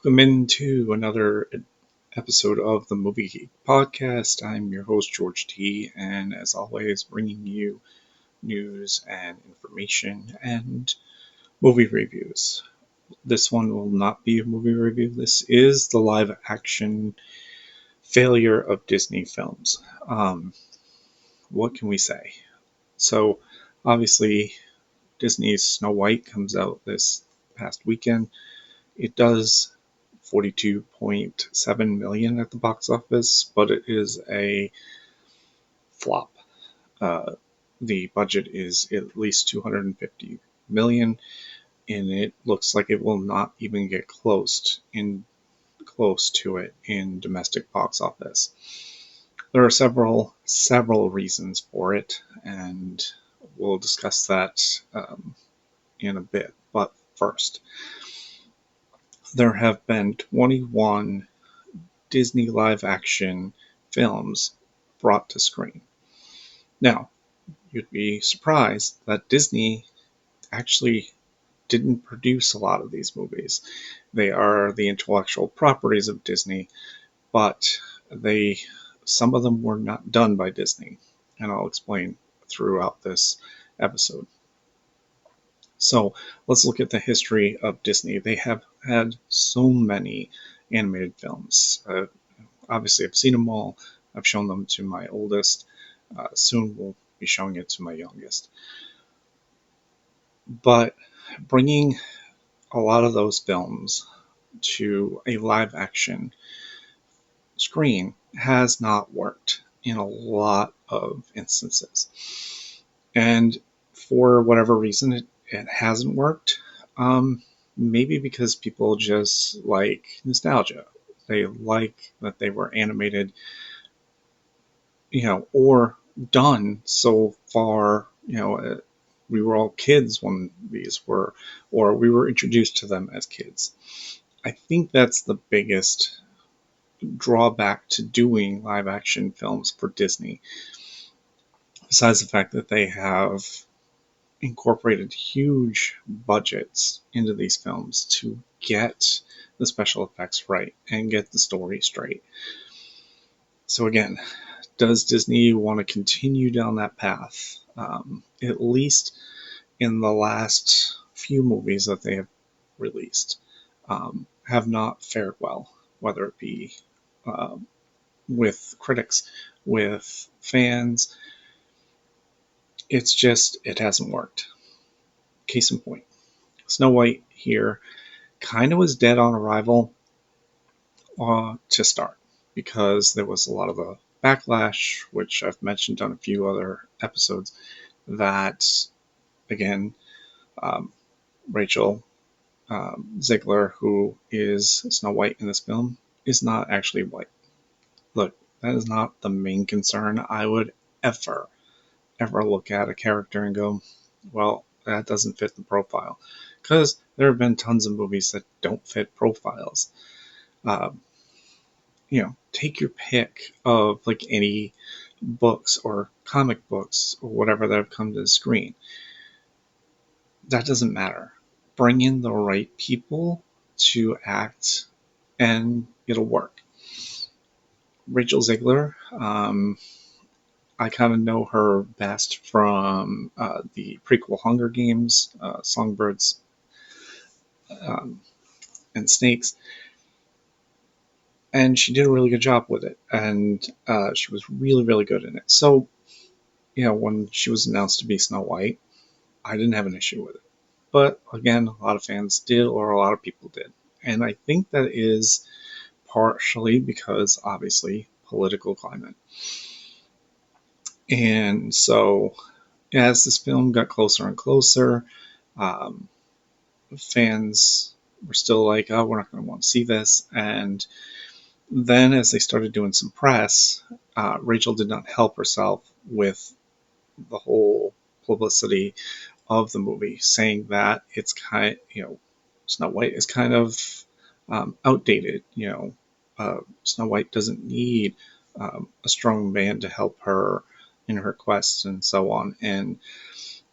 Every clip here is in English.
Welcome into another episode of the Movie Geek Podcast. I'm your host, George T., and as always, bringing you news and information and movie reviews. This one will not be a movie review. This is the live action failure of Disney films. What can we say? So, obviously, Disney's Snow White comes out this past weekend. It does 42.7 million at the box office, but it is a flop. Uh, the budget is at least 250 million, and it looks like it will not even get close to it in domestic box office. There are several reasons for it, and we'll discuss that in a bit. But first, there have been 21 Disney live action films brought to screen. Now, you'd be surprised that Disney actually didn't produce a lot of these movies. They are the intellectual properties of Disney, but some of them were not done by Disney, and I'll explain throughout this episode. So let's look at the history of Disney. They have had so many animated films. Obviously, I've seen them all. I've shown them to my oldest. Soon we'll be showing it to my youngest. But bringing a lot of those films to a live action screen has not worked in a lot of instances. And for whatever reason, it hasn't worked. Maybe because people just like nostalgia. They like that they were animated, or done so far, we were all kids when these were, or we were introduced to them as kids. I think that's the biggest drawback to doing live action films for Disney, besides the fact that they have incorporated huge budgets into these films to get the special effects right and get the story straight. So again, does Disney want to continue down that path? At least in the last few movies that they have released, have not fared well, whether it be with critics, with fans. It hasn't worked. Case in point, Snow White here kind of was dead on arrival to start, because there was a lot of a backlash, which I've mentioned on a few other episodes, that, again, Rachel Ziegler, who is Snow White in this film, is not actually white. Look, that is not the main concern I would ever look at a character and go, well, that doesn't fit the profile. Because there have been tons of movies that don't fit profiles. Take your pick of like any books or comic books or whatever that have come to the screen. That doesn't matter. Bring in the right people to act and it'll work. Rachel Ziegler, I kind of know her best from the prequel Hunger Games, Songbirds and Snakes, and she did a really good job with it, and she was really, really good in it. So, when she was announced to be Snow White, I didn't have an issue with it. But again, a lot of fans did, or a lot of people did. And I think that is partially because, obviously, political climate. And so, as this film got closer and closer, um, fans were still like, oh, we're not going to want to see this. And then, as they started doing some press, Rachel did not help herself with the whole publicity of the movie, saying that it's Snow White is kind of outdated. Snow White doesn't need a strong man to help her in her quests and so on. And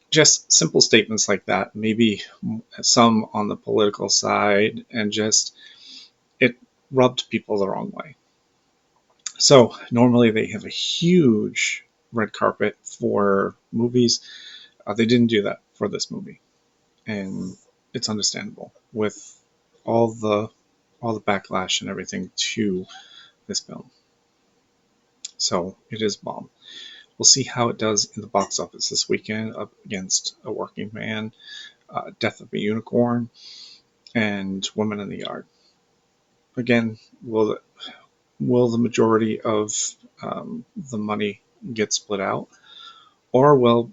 just simple statements like that, maybe some on the political side, and just rubbed people the wrong way. So normally they have a huge red carpet for movies. They didn't do that for this movie, and it's understandable with all the all the backlash and everything to this film. So it is bomb. We'll see how it does in the box office this weekend up against A Working Man, Death of a Unicorn, and Women in the Yard. Again, will the majority of the money get split out, or will,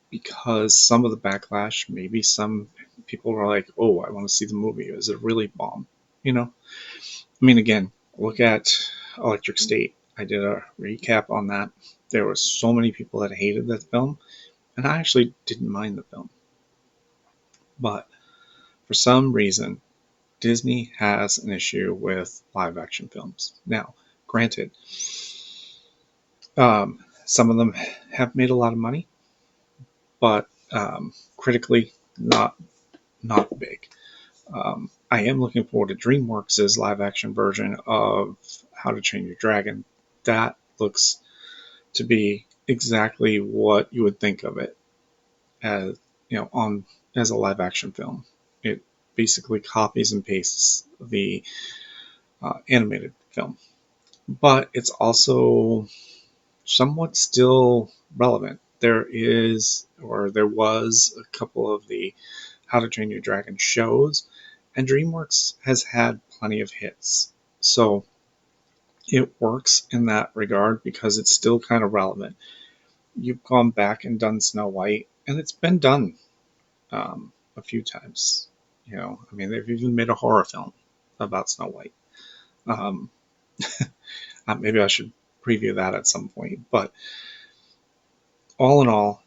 because some of the backlash, maybe some people are like, "Oh, I want to see the movie. Is it really bomb?" You know, I mean, again, look at Electric State. I did a recap on that. There were so many people that hated that film, and I actually didn't mind the film. But for some reason, Disney has an issue with live action films. Now, granted, some of them have made a lot of money, but critically, not big. I am looking forward to DreamWorks' live action version of How to Train Your Dragon. That looks to be exactly what you would think of it as, on as a live action film. It basically copies and pastes the animated film, but it's also somewhat still relevant. There was a couple of the How to Train Your Dragon shows, and DreamWorks has had plenty of hits. So it works in that regard because it's still kind of relevant. You've gone back and done Snow White, and it's been done a few times. I mean, they've even made a horror film about Snow White. Um, Maybe I should preview that at some point. But all in all,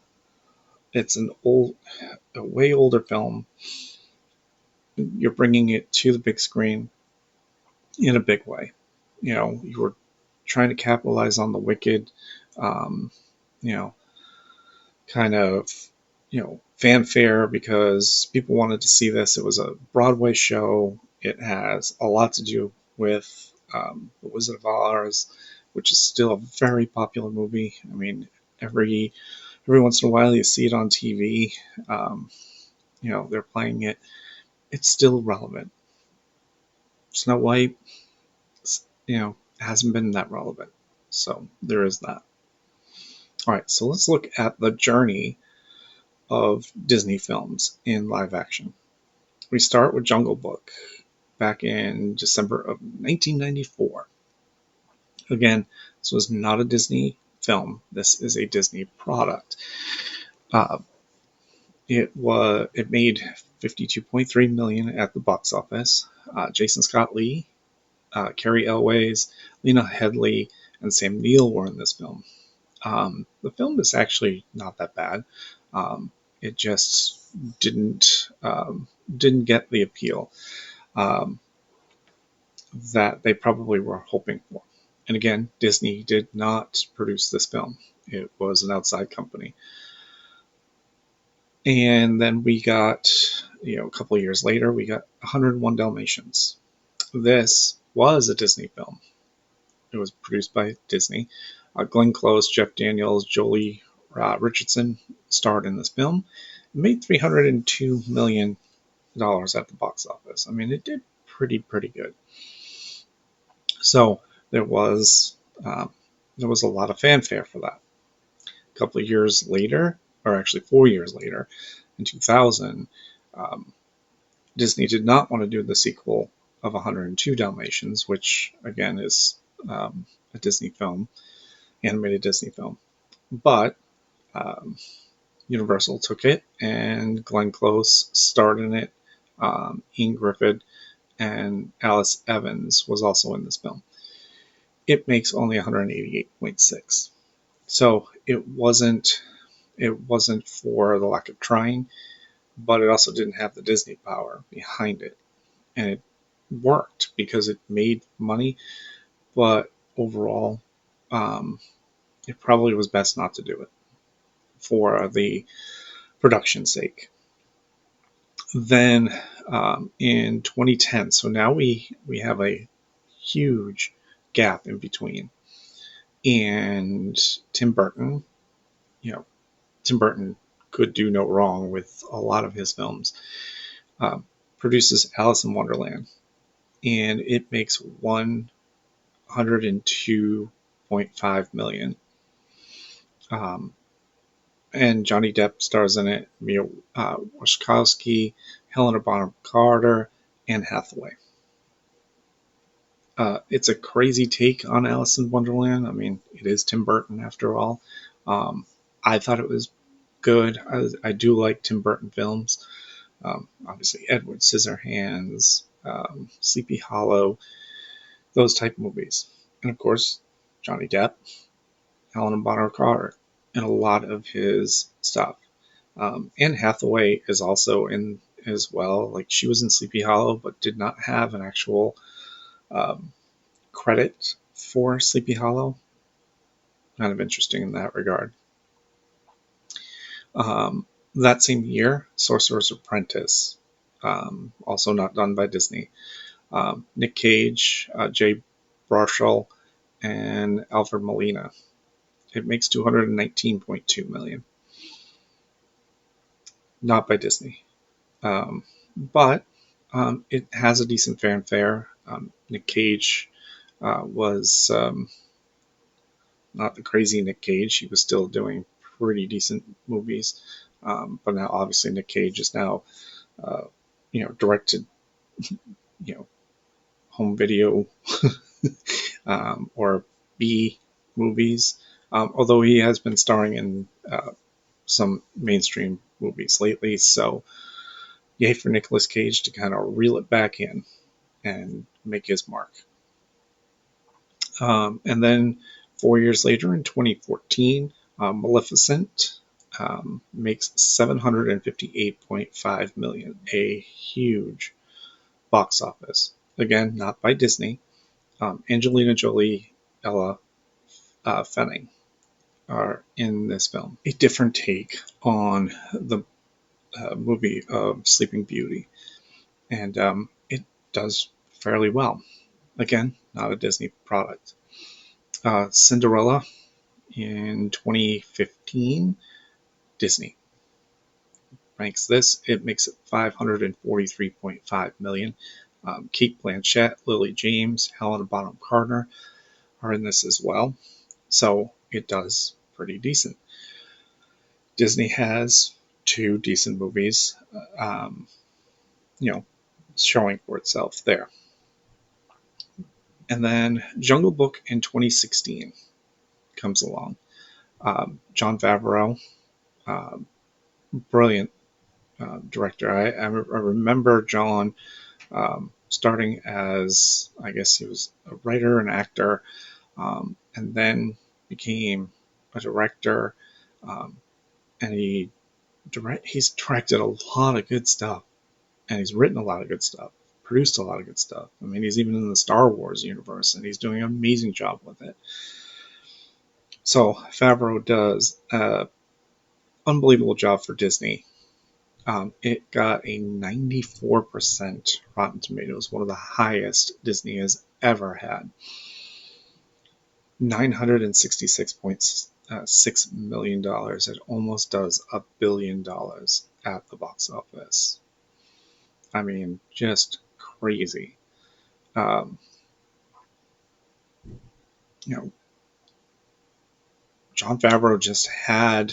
it's a way older film. You're bringing it to the big screen in a big way. You were trying to capitalize on the Wicked, um, you know, kind of, fanfare because people wanted to see this. It was a Broadway show. It has a lot to do with The Wizard of Oz, which is still a very popular movie. I mean, every once in a while you see it on TV. Um, they're playing it. It's still relevant. Snow White, hasn't been that relevant. So there is that. All right, so let's look at the journey of Disney films in live action. We start with Jungle Book back in December of 1994. Again, this was not a Disney film. This is a Disney product. Uh, it made 52.3 million at the box office. Jason Scott Lee, Carrie Elways, Lena Headey, and Sam Neill were in this film. The film is actually not that bad. It just didn't get the appeal um, that they probably were hoping for. And again, Disney did not produce this film. It was an outside company. And then we got, a couple of years later, we got 101 Dalmatians. This was a Disney film. It was produced by Disney. Glenn Close, Jeff Daniels, Jolie Richardson starred in this film. It made $302 million at the box office. I mean, it did pretty good. So there was a lot of fanfare for that. A couple of years later, or actually 4 years later, in 2000, Disney did not want to do the sequel of 102 Dalmatians, which again is a Disney film, animated Disney film. But Universal took it, and Glenn Close starred in it. Ian Griffith and Alice Evans was also in this film. It makes only 188.6. So it wasn't for the lack of trying, but it also didn't have the Disney power behind it. And it worked because it made money, but overall, it probably was best not to do it for the production's sake. Then in 2010, so now we have a huge gap in between. And Tim Burton, you know, Tim Burton could do no wrong with a lot of his films. Um, Produces Alice in Wonderland, and it makes 102.5 million. Um, and Johnny Depp stars in it. Mia Wasikowska, Helena Bonham Carter, Anne Hathaway. It's a crazy take on Alice in Wonderland. I mean, it is Tim Burton after all. Um, I thought it was good. I do like Tim Burton films. Obviously, Edward Scissorhands, Sleepy Hollow, those type movies. And of course, Johnny Depp, Helena Bonham Carter, and a lot of his stuff. Anne Hathaway is also in as well. Like she was in Sleepy Hollow, but did not have an actual um, credit for Sleepy Hollow. Kind of interesting in that regard. Um, that same year, Sorcerer's Apprentice, also not done by Disney. Nick Cage, Jay Baruchel, and Alfred Molina. It makes 219.2 million. Not by Disney, but it has a decent fanfare. Nick Cage was not the crazy Nick Cage. He was still doing pretty decent movies, but now obviously Nick Cage is now, uh, directed, you know, home video or B movies. Although he has been starring in some mainstream movies lately, so yay for Nicolas Cage to kind of reel it back in and make his mark. And then 4 years later, in 2014, Maleficent makes 758.5 million, a huge box office. Again, not by Disney. Angelina Jolie, Ella Fanning are in this film. A different take on the movie of Sleeping Beauty, and it does fairly well. Again, not a Disney product. Cinderella in 2015, Disney ranks this. It makes it 543.5 million. Kate Blanchett, Lily James, Helena Bonham Carter are in this as well. So it does pretty decent. Disney has two decent movies, um, you know, showing for itself there. And then Jungle Book in 2016 comes along. Jon Favreau, um, brilliant director. I remember John starting as, I guess he was a writer and actor, and then became a director, um, and he's directed a lot of good stuff, and he's written a lot of good stuff, produced a lot of good stuff. I mean, he's even in the Star Wars universe, and he's doing an amazing job with it. So Favreau does an unbelievable job for Disney. It got a 94% Rotten Tomatoes, one of the highest Disney has ever had. $966.6 million. It almost does $1 billion at the box office. I mean, just crazy. Um, you know, Jon Favreau just had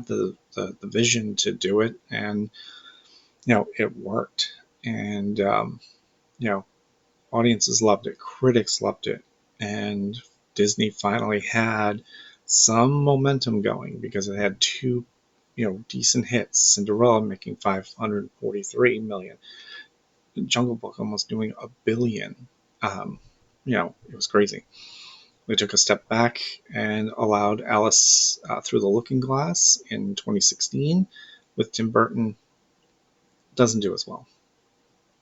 the vision to do it, and it worked. And you know, audiences loved it, critics loved it, and Disney finally had some momentum going because it had two, decent hits. Cinderella making 543 million, Jungle Book almost doing $1 billion. It was crazy. They took a step back and allowed Alice Through the Looking Glass in 2016 with Tim Burton. Doesn't do as well.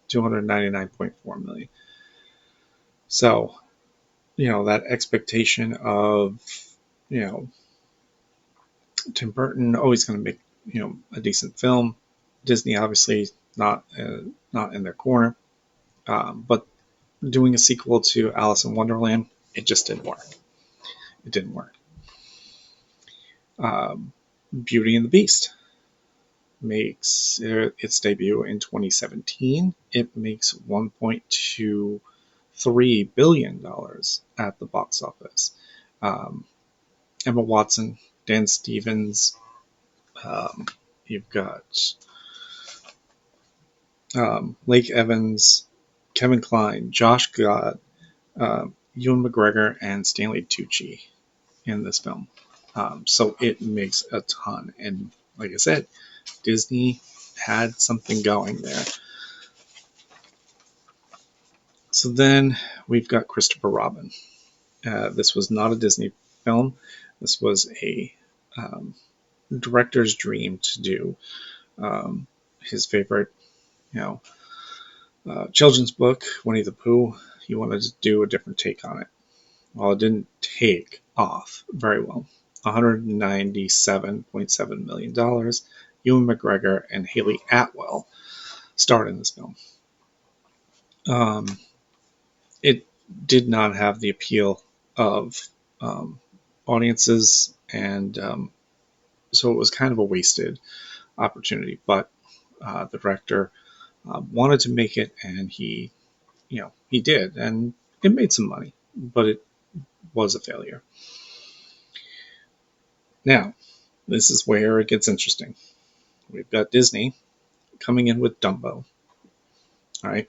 299.4 million. So, that expectation of, you know, Tim Burton always going to make, a decent film. Disney obviously not in their corner, but doing a sequel to Alice in Wonderland, it just didn't work. It didn't work. Um, Beauty and the Beast makes its debut in 2017. It makes $1.23 billion at the box office. Um, Emma Watson, Dan Stevens, um, you've got Lake Evans, Kevin Kline, Josh Gad, Ewan McGregor, and Stanley Tucci in this film. So it makes a ton. And like I said, Disney had something going there. So then we've got Christopher Robin. This was not a Disney film. This was a director's dream to do his favorite, you know, children's book, Winnie the Pooh. He wanted to do a different take on it. Well, it didn't take off very well. $197.7 million. Ewan McGregor and Haley Atwell starred in this film. It did not have the appeal of audiences, and so it was kind of a wasted opportunity. But the director wanted to make it, and he did, and it made some money, but it was a failure. Now, this is where it gets interesting. We've got Disney coming in with Dumbo, all right,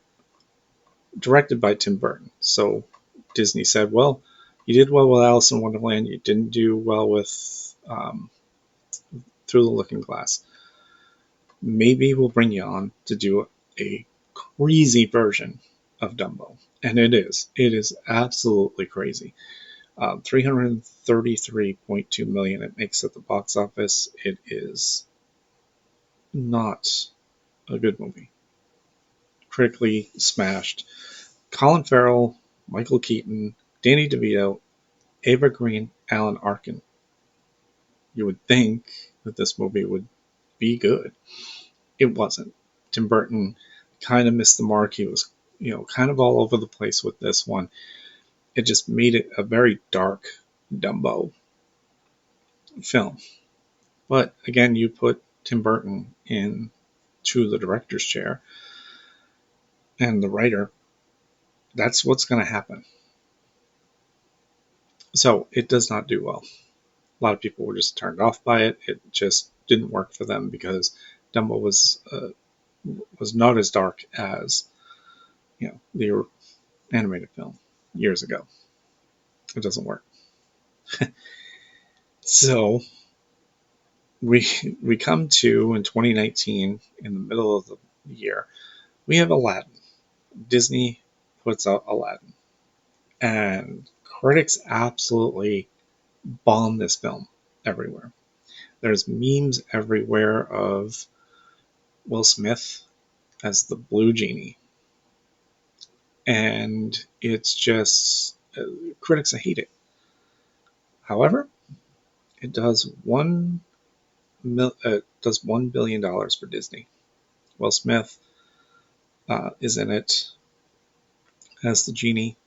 directed by Tim Burton. So Disney said, well, you did well with Alice in Wonderland, you didn't do well with Through the Looking Glass. Maybe we'll bring you on to do a crazy version of Dumbo. And it is. It is absolutely crazy. 333.2 million it makes at the box office. It is not a good movie. Critically smashed. Colin Farrell, Michael Keaton, Danny DeVito, Ava Green, Alan Arkin. You would think that this movie would be good. It wasn't. Tim Burton kind of missed the mark. He was, kind of all over the place with this one. It just made it a very dark Dumbo film. But again, you put Tim Burton into the director's chair and the writer, that's what's going to happen. So it does not do well. A lot of people were just turned off by it. It just didn't work for them because Dumbo was not as dark as the animated film years ago. It doesn't work. So we come to in 2019, in the middle of the year, we have Aladdin. Disney puts out Aladdin, and critics absolutely bomb this film everywhere. There's memes everywhere of Will Smith as the blue genie, and it's just critics hate it. However, it does $1 billion for Disney. Will Smith is in it as the genie.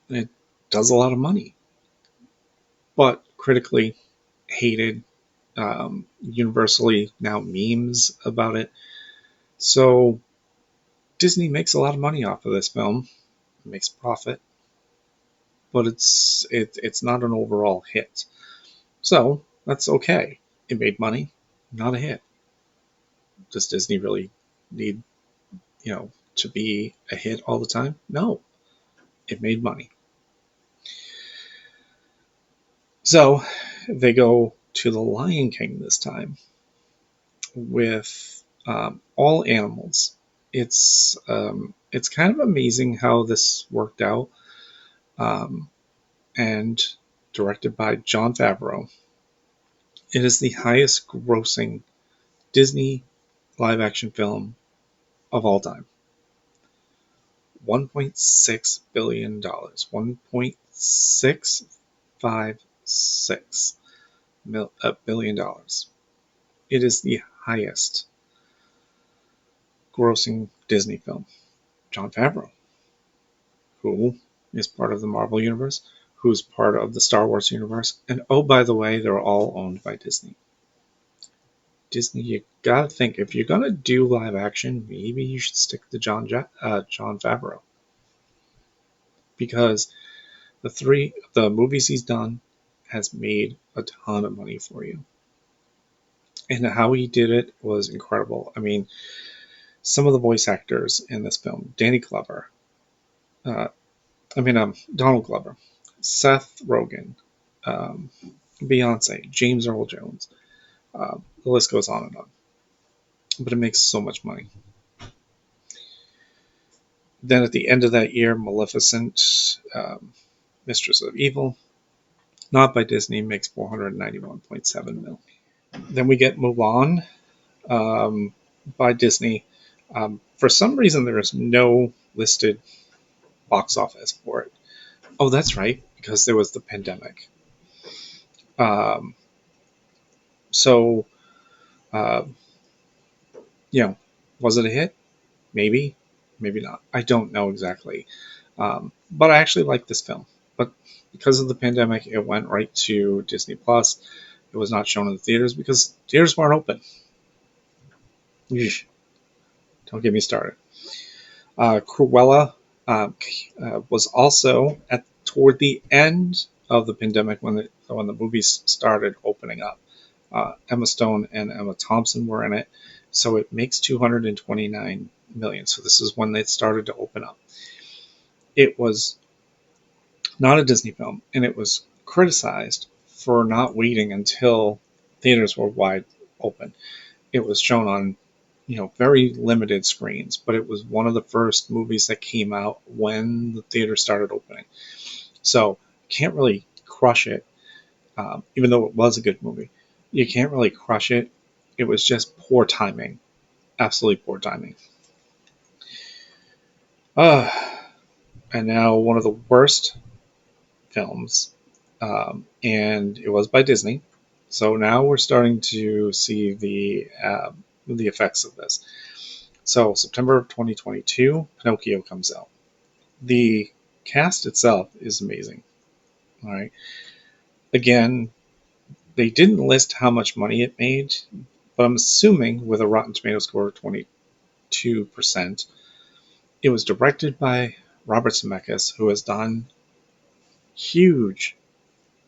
And it does a lot of money, but critically hated, universally now memes about it. So Disney makes a lot of money off of this film, makes profit, but it's not an overall hit. So that's okay. It made money, not a hit. Does Disney really need to be a hit all the time? No, it made money. So they go to The Lion King this time with all animals. It's kind of amazing how this worked out, and directed by Jon Favreau. It is the highest grossing Disney live action film of all time. $1.6 billion. $1.656 billion. It is the highest grossing Disney film. Jon Favreau. who is part of the Marvel Universe, who's part of the Star Wars universe, and oh, by the way, they're all owned by Disney. Disney, you gotta think, if you're gonna do live action, maybe you should stick to Jon Favreau, because the movies he's done has made a ton of money for you, and how he did it was incredible. I mean, some of the voice actors in this film: Danny Glover, uh, Donald Glover, Seth Rogen, um, Beyonce, James Earl Jones. The list goes on and on. But it makes so much money. Then at the end of that year, Maleficent, Mistress of Evil, not by Disney, makes 491.7 mil. Then we get Mulan, by Disney. For some reason, there is no listed box office for it. Oh, that's right, because there was the pandemic. Um, so, uh, was it a hit? Maybe, maybe not. I don't know exactly. But I actually like this film. But because of the pandemic, it went right to Disney Plus. It was not shown in the theaters because theaters weren't open. Eesh. Don't get me started. Cruella was also toward the end of the pandemic when the movies started opening up. Emma Stone and Emma Thompson were in it, so it makes 229 million. So this is when they started to open up. It was not a Disney film, and it was criticized for not waiting until theaters were wide open. It was shown on, very limited screens, but it was one of the first movies that came out when the theater started opening. So can't really crush it, even though it was a good movie. You can't really crush it. It was just poor timing, absolutely poor timing. Uh, and now one of the worst films, and it was by Disney. So now we're starting to see the effects of this. So September of 2022, Pinocchio comes out. The cast itself is amazing. All right. Again, they didn't list how much money it made, but I'm assuming with a Rotten Tomato score of 22%, it was directed by Robert Zemeckis, who has done huge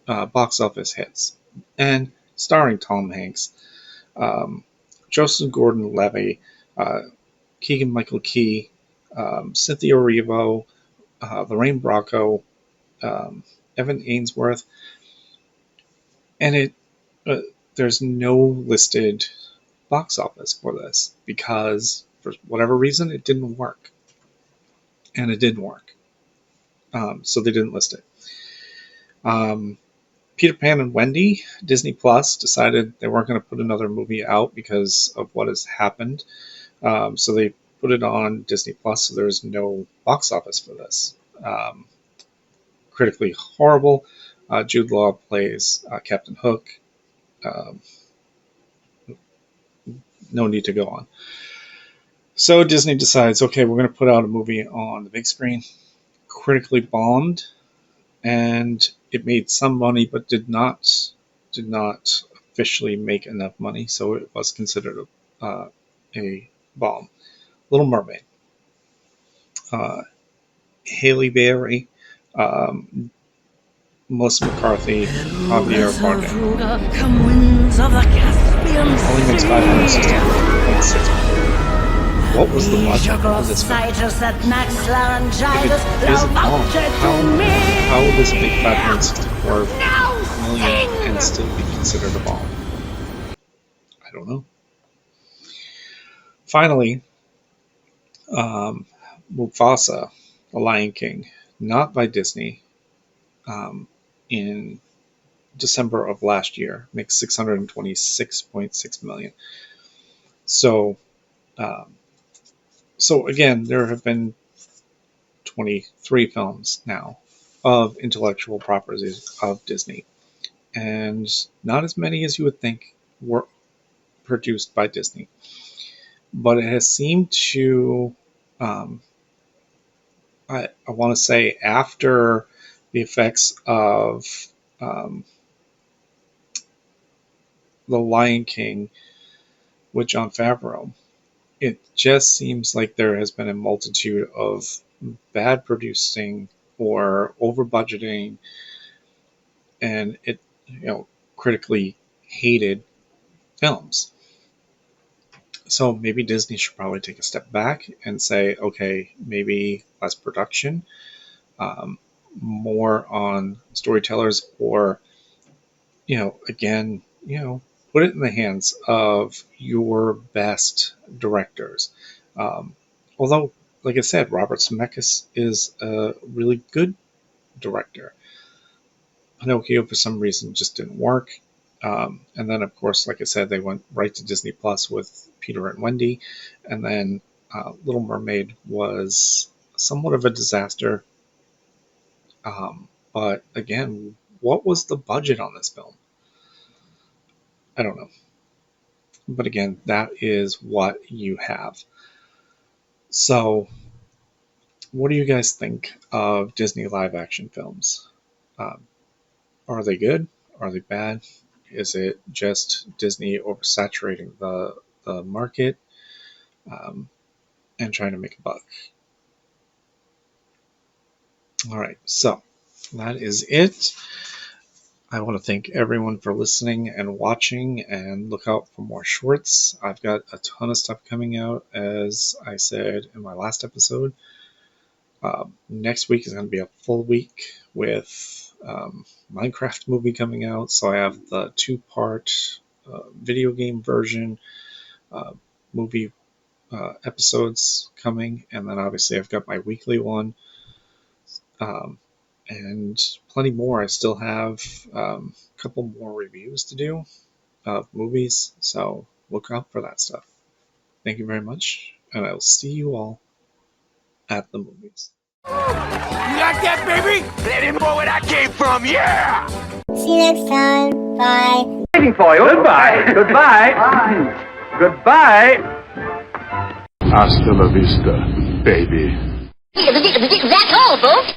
box office hits, and starring Tom Hanks, Joseph Gordon-Levitt, uh, Keegan-Michael Key, Cynthia Erivo, Lorraine Bracco, um, Evan Ainsworth, and uh, there's no listed box office for this because for whatever reason it didn't work, and it didn't work, so they didn't list it. Peter Pan and Wendy, Disney Plus decided they weren't going to put another movie out because of what has happened. So they put it on Disney Plus, so there's no box office for this. Critically horrible. Jude Law plays Captain Hook. Um, no need to go on. So Disney decides, okay, we're going to put out a movie on the big screen. Critically bombed, and it made some money, but did not officially make enough money, so it was considered a bomb. Little Mermaid. Haley Berry, um, Melissa McCarthy, Javier Bardem. Only makes 564.6 million. What was the budget for this film? If it is a bomb, how will this make 564 million and still be considered a bomb? I don't know. Finally, Mufasa, The Lion King, not by Disney, in December of last year, makes 626.6 million. So, um, so again, there have been 23 films now of intellectual properties of Disney, and not as many as you would think were produced by Disney. But it has seemed to I want to say after the effects of um, The Lion King with Jon Favreau, it just seems like there has been a multitude of bad producing or over budgeting and critically hated films. So maybe Disney should probably take a step back and say, okay, maybe less production, um, more on storytellers, or again, put it in the hands of your best directors. Um, Although, like I said, Robert Zemeckis is a really good director. Pinocchio, for some reason, just didn't work. And then, of course, like I said, they went right to Disney Plus with Peter and Wendy. And then Little Mermaid was somewhat of a disaster. But again, what was the budget on this film? I don't know. But again, that is what you have. So, what do you guys think of Disney live action films? Um, are they good? Are they bad? Is it just Disney oversaturating the market um, and trying to make a buck? All right, so that is it. I want to thank everyone for listening and watching, and look out for more shorts. I've got a ton of stuff coming out, as I said in my last episode. Next week is going to be a full week with Minecraft movie coming out, so I have the 2-part video game version, uh, movie episodes coming, and then obviously I've got my weekly one. And plenty more. I still have a couple more reviews to do of movies, so look out for that stuff. Thank you very much, and I will see you all at the movies. You like that, baby? Let him know where I came from, yeah! See you next time. Bye. Waiting for you. Goodbye. Goodbye. Bye. Goodbye. Hasta la vista, baby. That's all, folks.